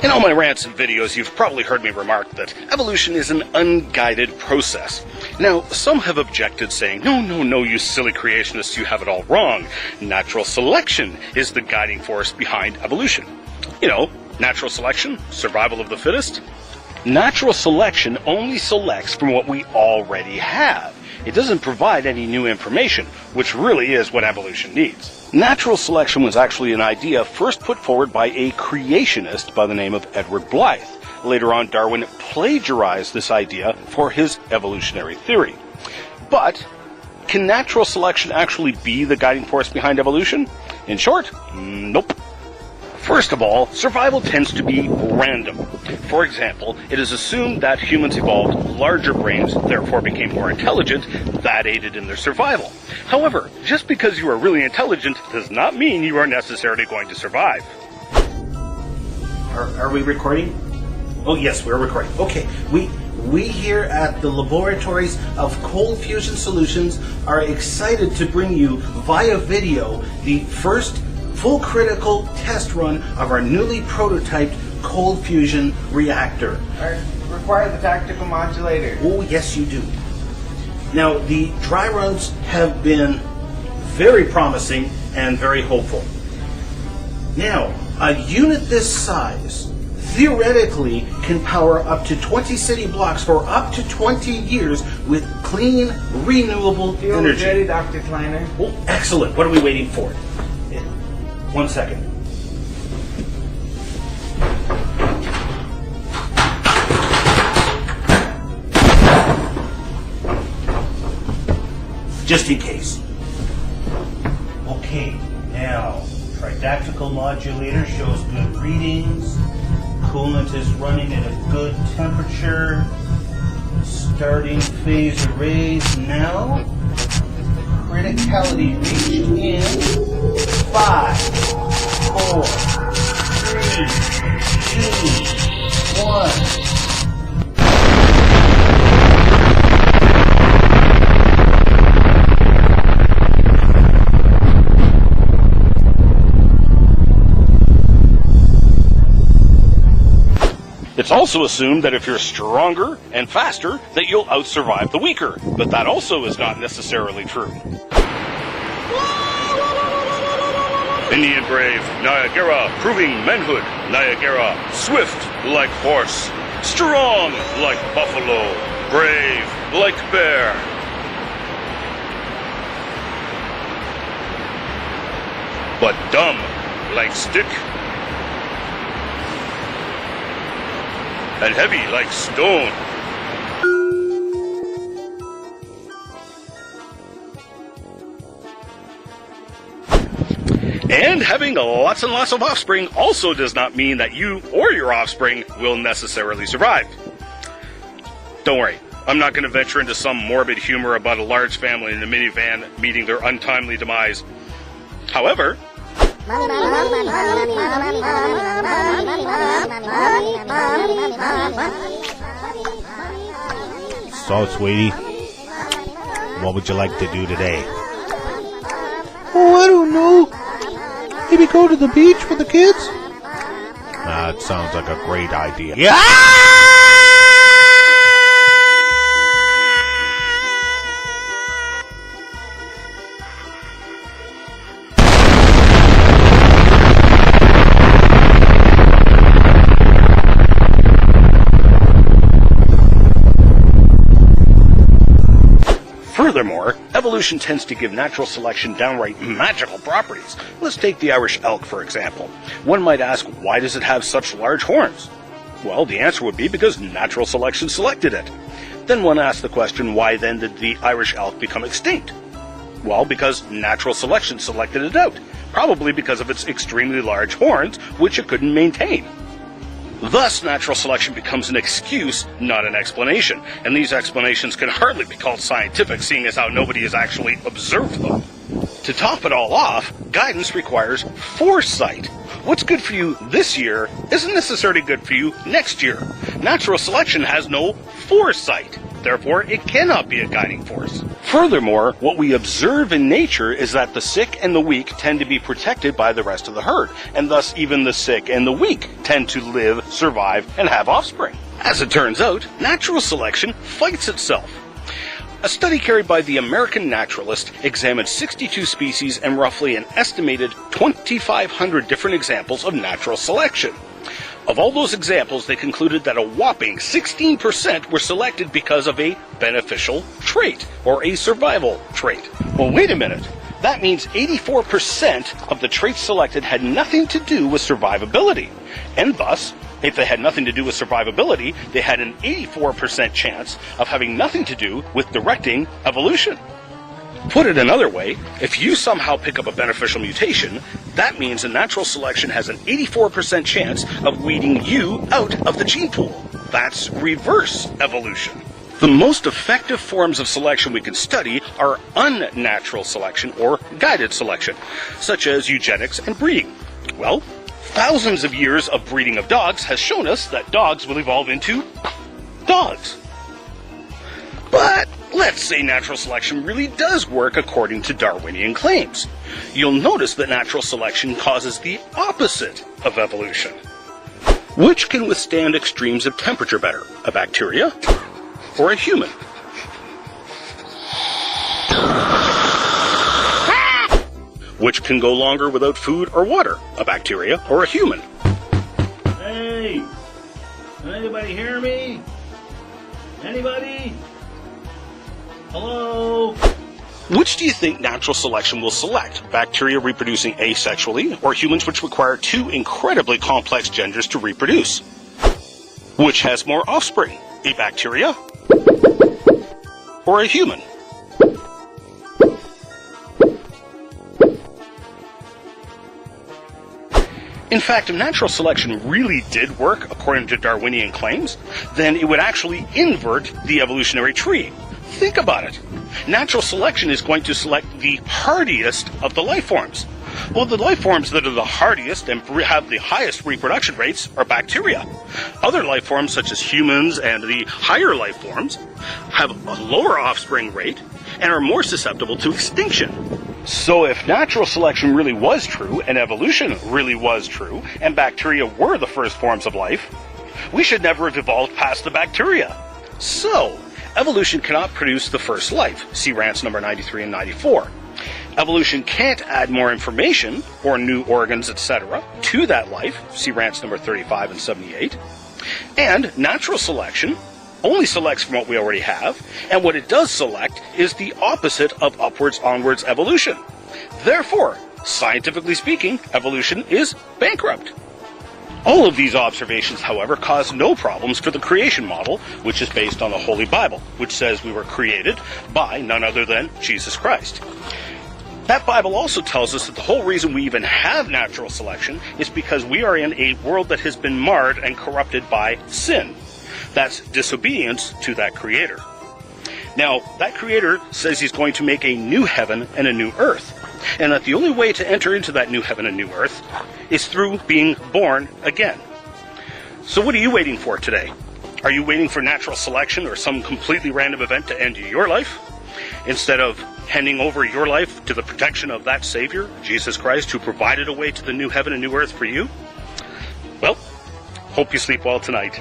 In all my rants and videos, you've probably heard me remark that evolution is an unguided process. Now, some have objected, saying, no, you silly creationists, you have it all wrong. Natural selection is the guiding force behind evolution. You know, natural selection, survival of the fittest. Natural selection only selects from what we already have. It doesn't provide any new information, which really is what evolution needs. Natural selection was actually an idea first put forward by a creationist by the name of Edward Blythe. Later on, Darwin plagiarized this idea for his evolutionary theory. But can natural selection actually be the guiding force behind evolution? In short, nope. First of all, survival tends to be random. For example, it is assumed that humans evolved larger brains, therefore became more intelligent. That aided in their survival. However, just because you are really intelligent does not mean you are necessarily going to survive. Are we recording? Oh yes, we're recording. Okay, we here at the laboratories of Cold Fusion Solutions are excited to bring you via video the first full critical test run of our newly prototyped cold fusion reactor. I require the tactical modulator. Oh, yes, you do. Now, the dry runs have been very promising and very hopeful. Now, a unit this size theoretically can power up to 20 city blocks for up to 20 years with clean, renewable energy. Ready, Dr. Kleiner? Oh, excellent. What are we waiting for? 1 second. Just in case. Okay, now, tridactyl modulator shows good readings. Coolant is running at a good temperature. Starting phase arrays now. Criticality reached in 5, 4, 3, 2, 1. It's also assumed that if you're stronger and faster, that you'll outsurvive the weaker. But that also is not necessarily true. Indian brave, Niagara, proving manhood, Niagara, swift like horse, strong like buffalo, brave like bear. But dumb like stick, and heavy like stone. And having lots and lots of offspring also does not mean that you or your offspring will necessarily survive. Don't worry, I'm not going to venture into some morbid humor about a large family in a minivan meeting their untimely demise. However, So, sweetie, what would you like to do today? Oh, I don't know. Maybe go to the beach with the kids? That sounds like a great idea. Yeah! furthermore, evolution tends to give natural selection downright magical properties. Let's take the Irish elk, for example. One might ask, why does it have such large horns? Well, the answer would be because natural selection selected it. Then one asks the question, why then did the Irish elk become extinct? Well, because natural selection selected it out, probably because of its extremely large horns, which it couldn't maintain. Thus, natural selection becomes an excuse, not an explanation, and these explanations can hardly be called scientific, seeing as how nobody has actually observed them. To top it all off, guidance requires foresight. What's good for you this year isn't necessarily good for you next year. Natural selection has no foresight. Therefore, it cannot be a guiding force. Furthermore, what we observe in nature is that the sick and the weak tend to be protected by the rest of the herd, and thus even the sick and the weak tend to live, survive, and have offspring. As it turns out, natural selection fights itself. A study carried by the American naturalist examined 62 species and roughly an estimated 2,500 different examples of natural selection. Of all those examples, they concluded that a whopping 16% were selected because of a beneficial trait, or a survival trait. Well, wait a minute. That means 84% of the traits selected had nothing to do with survivability. And thus, if they had nothing to do with survivability, they had an 84% chance of having nothing to do with directing evolution. Put it another way, if you somehow pick up a beneficial mutation, that means a natural selection has an 84% chance of weeding you out of the gene pool. That's reverse evolution. The most effective forms of selection we can study are unnatural selection or guided selection, such as eugenics and breeding. Well, thousands of years of breeding of dogs has shown us that dogs will evolve into dogs. But let's say natural selection really does work according to Darwinian claims. You'll notice that natural selection causes the opposite of evolution. Which can withstand extremes of temperature better, a bacteria or a human? Which can go longer without food or water, a bacteria or a human? Hey! Can anybody hear me? Anybody? Hello? Which do you think natural selection will select? Bacteria reproducing asexually, or humans which require two incredibly complex genders to reproduce? Which has more offspring, a bacteria or a human? In fact, if natural selection really did work according to Darwinian claims, then it would actually invert the evolutionary tree. Think about it. Natural selection is going to select the hardiest of the life forms. Well, the life forms that are the hardiest and have the highest reproduction rates are bacteria. Other life forms, such as humans and the higher life forms, have a lower offspring rate and are more susceptible to extinction. So if natural selection really was true, and evolution really was true, and bacteria were the first forms of life, we should never have evolved past the bacteria. So, evolution cannot produce the first life. See rants number 93 and 94. Evolution can't add more information, or new organs, etc., to that life. See rants number 35 and 78. And natural selection only selects from what we already have, and what it does select is the opposite of upwards-onwards evolution. Therefore, scientifically speaking, evolution is bankrupt. All of these observations, however, cause no problems for the creation model, which is based on the Holy Bible, which says we were created by none other than Jesus Christ. That Bible also tells us that the whole reason we even have natural selection is because we are in a world that has been marred and corrupted by sin. That's disobedience to that Creator. Now, that Creator says He's going to make a new heaven and a new earth, and that the only way to enter into that new heaven and new earth is through being born again. So what are you waiting for today? Are you waiting for natural selection or some completely random event to end your life, instead of handing over your life to the protection of that Savior, Jesus Christ, who provided a way to the new heaven and new earth for you? Well, hope you sleep well tonight.